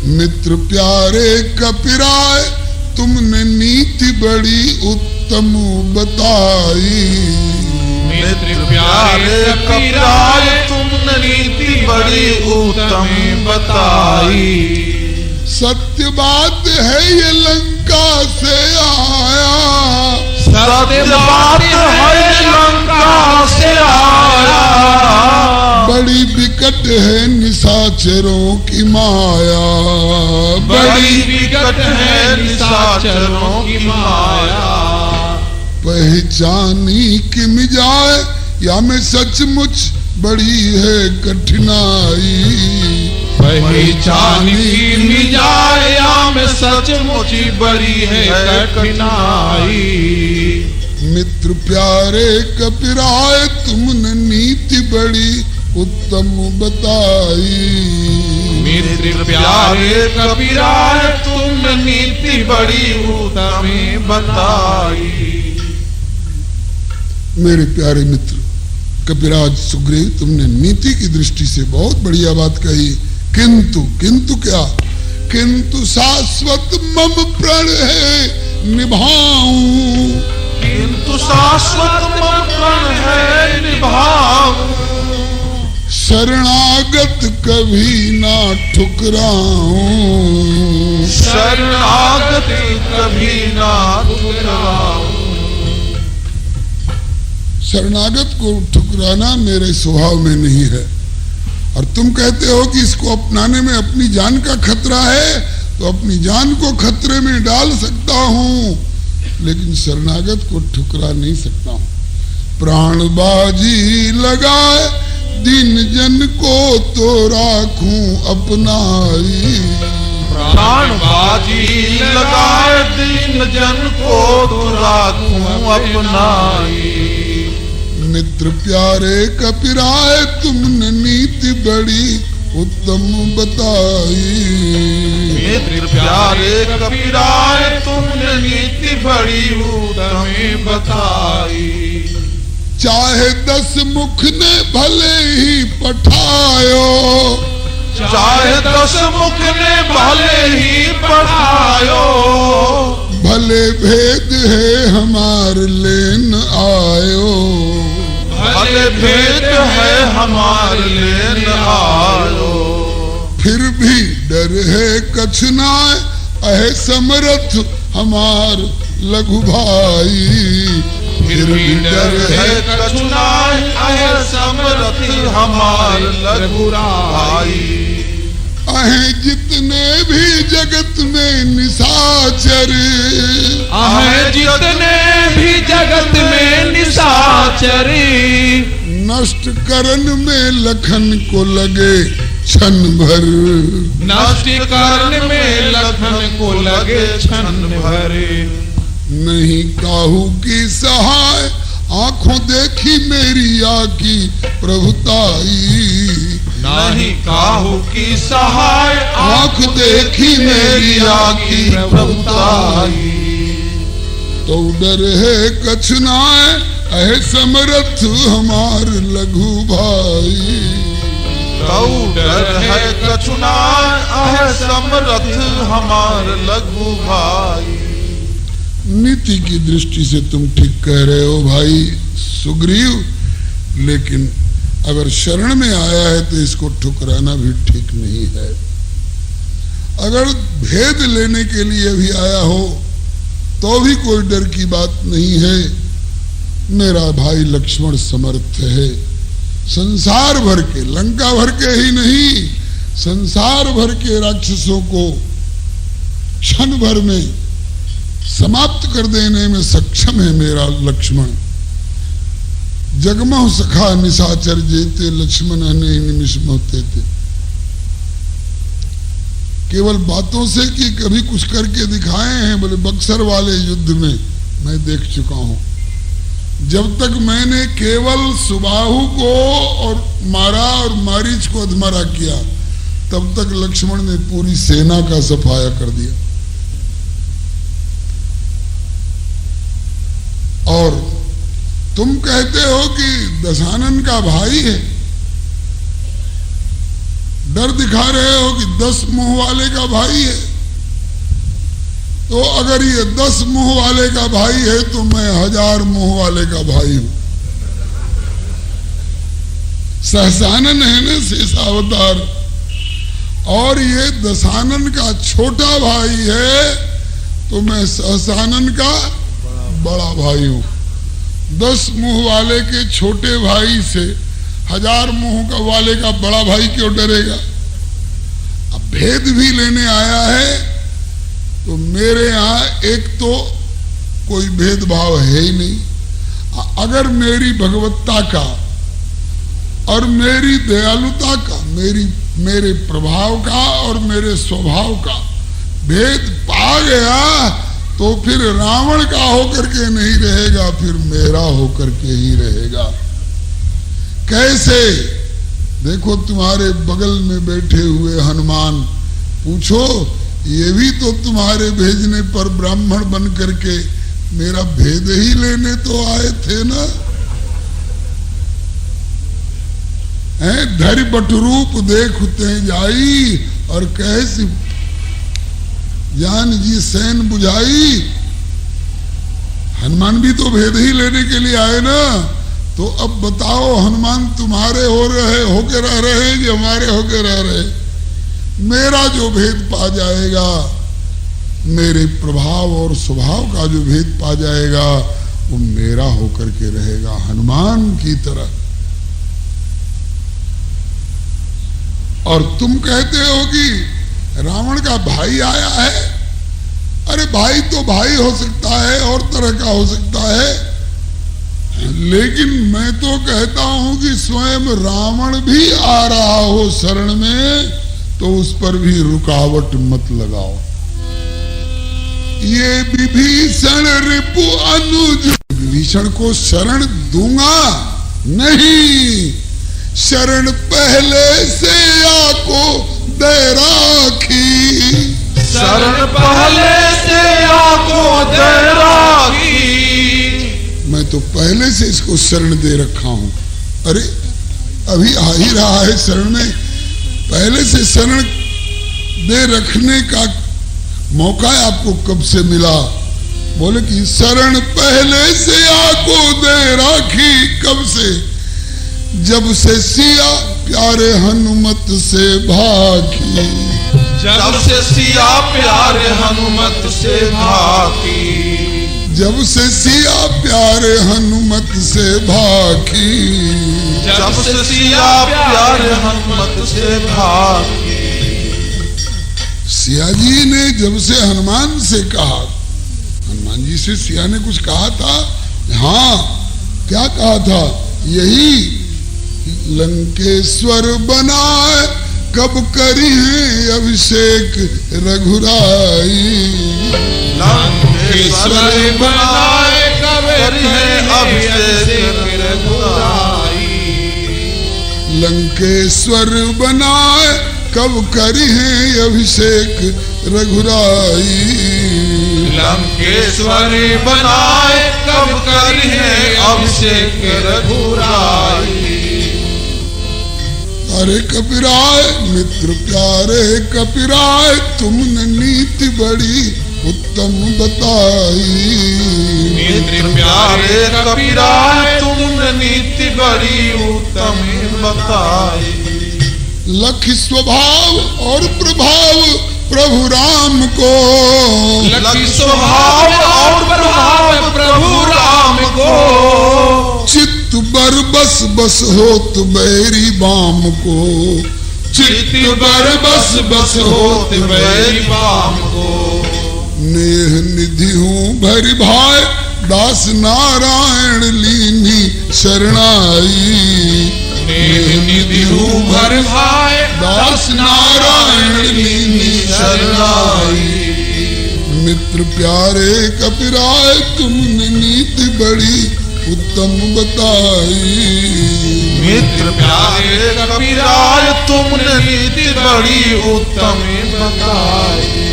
मित्र प्यारे कपिराय तुमने नीति बड़ी उत्तम बताई। मित्र प्यारे कपिराय तुमने नीति बड़ी उत्तम बताई। सत्य बात है ये लंका से आया, सत्य बात है लंका से आया। बड़ी विकट है निशाचरों की माया, बड़ी विकट है निशाचरों की माया। पहचानी कि मिजाए या में सचमुच बड़ी है कठिनाई। पहचानी की मिजाए या में सचमुच बड़ी है कठिनाई। मित्र प्यारे कपिराय तुमने नीति बड़ी उत्तम बताई। मित्र प्यारे कपिराय तुमने नीति बड़ी उत्तम बताई। मेरे प्यारे मित्र कपिराज सुग्रीव, तुमने नीति की दृष्टि से बहुत बढ़िया बात कही, किंतु क्या? किंतु शाश्वत मम प्रण है निभाऊं, किंतु शाश्वत मम प्रण है निभाऊं। शरणागत कभी ना ठुकराऊं, शरणागत कभी ना ठुकराऊं। शरणागत को ठुकराना मेरे स्वभाव में नहीं है। और तुम कहते हो कि इसको अपनाने में अपनी जान का खतरा है, तो अपनी जान को खतरे में डाल सकता हूं, लेकिन शरणागत को ठुकरा नहीं सकता हूं। प्राणबाजी लगाए दीन जन को तो राखूं अपनाई। प्राणबाजी लगाए दीन जन को तो राखूं अपनाई। मित्र प्यारे कपिराय तुमने नीति बड़ी उत्तम बताई। मित्र प्यारे कपिराय तुमने नीति बड़ी उत्तम बताई। चाहे 10 मुख ने भले ही पठायो, चाहे 10 मुख ने भले ही पठायो। भले भेद है हमार लेन आयो, भले भेद है हमार लेन आयो। फिर भी डर है कछु नाय अहे समरथ हमार लघु भाई। फिर भी डर है कछु नाय अहे समरथ हमार लघु भाई। अहे जितने भी जगत में निशाचर, अहे जितने भी जगत में निशाचर। नष्ट करन में लखन को लगे क्षण भर, नष्ट करन में लखन को लगे क्षण भर। नहीं काहू की सहाय आंखों देखी मेरी आकी प्रभुताई। नहीं काहू की सहाय आंख देखी मेरी आकी प्रभुताई। तो डर है कछु नाय अहे समरथ हमार लघु भाई। तो डर है कछु नाय अहे समरथ हमार लघु भाई। नीति की दृष्टि से तुम ठीक कह रहे हो भाई सुग्रीव, लेकिन अगर शरण में आया है तो इसको ठुकराना भी ठीक नहीं है। अगर भेद लेने के लिए भी आया हो तो भी कोई डर की बात नहीं है। मेरा भाई लक्ष्मण समर्थ है, संसार भर के, लंका भर के ही नहीं, संसार भर के राक्षसों को क्षण भर में समाप्त कर देने में सक्षम है मेरा लक्ष्मण। जगमोह सखा निशाचर जेते लक्ष्मण अने निमिष मोते थे। केवल बातों से कि कभी कुछ करके दिखाए हैं, बोले बक्सर वाले युद्ध में मैं देख चुका हूं। जब तक मैंने केवल सुबाहु को और मारा और मारीच को अधमरा किया, तब तक लक्ष्मण ने पूरी सेना का सफाया कर दिया। और तुम कहते हो कि दशानन का भाई है। डर दिखा रहे हो कि 10 मुंह वाले का भाई है, तो अगर ये 10 मुंह वाले का भाई है तो मैं 1000 मुंह वाले का भाई हूं। सहसानन है ना शेषावतार, और ये दशानन का छोटा भाई है, तो मैं सहसानन का बड़ा भाई हूं। 10 मुंह वाले के छोटे भाई से 1000 मुंह का वाले का बड़ा भाई क्यों डरेगा? अब भेद भी लेने आया है तो मेरे यहाँ एक तो कोई भेदभाव है ही नहीं। अगर मेरी भगवत्ता का और मेरी दयालुता का, मेरे प्रभाव का और मेरे स्वभाव का भेद पा गया तो फिर रावण का होकर के नहीं रहेगा, फिर मेरा होकर के ही रहेगा। कैसे? देखो तुम्हारे बगल में बैठे हुए हनुमान, पूछो ये भी तो तुम्हारे भेजने पर ब्राह्मण बन करके मेरा भेद ही लेने तो आए थे ना। धरि बटरूप देखते जाई और कैसी जान जी सैन बुझाई। हनुमान भी तो भेद ही लेने के लिए आए ना। तो अब बताओ हनुमान तुम्हारे होके रह रहे हैं कि हमारे होके रह रहे? मेरा जो भेद पा जाएगा, मेरे प्रभाव और स्वभाव का जो भेद पा जाएगा, वो मेरा होकर के रहेगा, हनुमान की तरह। और तुम कहते हो कि रावण का भाई आया है। अरे भाई तो भाई हो सकता है, और तरह का हो सकता है, लेकिन मैं तो कहता हूं कि स्वयं रावण भी आ रहा हो शरण में तो उस पर भी रुकावट मत लगाओ। ये विभीषण रिपु अनुज, विभीषण को शरण दूंगा नहीं, शरण पहले से आको दे राखी, शरण पहले से आको दे राखी। मैं तो पहले से इसको शरण दे रखा हूं। अरे अभी आ ही रहा है शरण में, पहले से शरण दे रखने का मौका आपको कब से मिला? बोले कि शरण पहले से आको दे राखी। कब से? जब से सिया प्यारे हनुमत से भागी, जब से सिया प्यारे हनुमत से भागी, जब से सिया प्यारे हनुमत से भागी, जब से सिया प्यारे हनुमत से भागी। सिया जी ने जब से हनुमान से कहा, हनुमान जी से सिया ने कुछ कहा था? हाँ, क्या कहा था? यही लंकेश्वर बनाए कब करी है अभिषेक रघुराई, लंकेश्वर बनाए कब करी है अभिषेक रघुराई, लंकेश्वर बनाए कब करी है अभिषेक रघुराई, लंकेश्वर बनाए कब करी है अभिषेक रघुराई। अरे कपिराय मित्र प्यारे कपिराय, तुमने नीति बड़ी उत्तम बताई, मित्र प्यारे कपिराय तुमने नीति बड़ी उत्तम बताई। लख स्वभाव और प्रभाव प्रभु राम को, लख स्वभाव और प्रभाव प्रभु राम को, चित्त बर बस बस होत बैरी बाम को, चित्त बर बस बस होत बैरी बाम को, नेह निधि हूँ भरि भाई दास नारायण लीनी शरणाई, नेह निधि हूँ भरि भाई दास नारायण लीनी शरणाई। मित्र प्यारे कपिराय तुमने नीति बड़ी उत्तम बताई, मित्र प्यारे कपिराय तुमने नीति बड़ी उत्तम बताई।